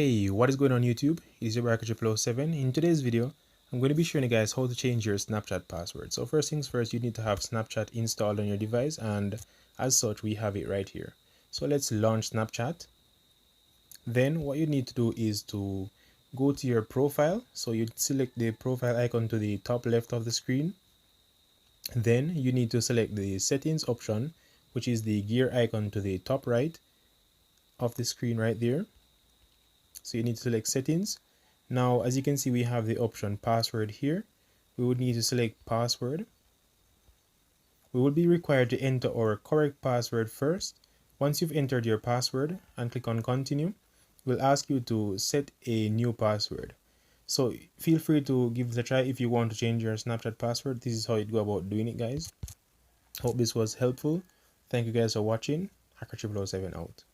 Hey, what is going on YouTube? It's your Hacker7. In today's video, I'm going to be showing you guys how to change your Snapchat password. So first things first, you need to have Snapchat installed on your device, and as such, we have it right here. So let's launch Snapchat. Then what you need to do is to go to your profile. So you select the profile icon to the top left of the screen. Then you need to select the settings option, which is the gear icon to the top right of the screen right there. So you need to select settings. Now, as you can see, we have the option password here. We would need to select password. We will be required to enter our correct password first. Once you've entered your password and click on continue, we'll ask you to set a new password. So feel free to give it a try if you want to change your Snapchat password. This is how you go about doing it, guys. Hope this was helpful. Thank you guys for watching. Hacker007 out.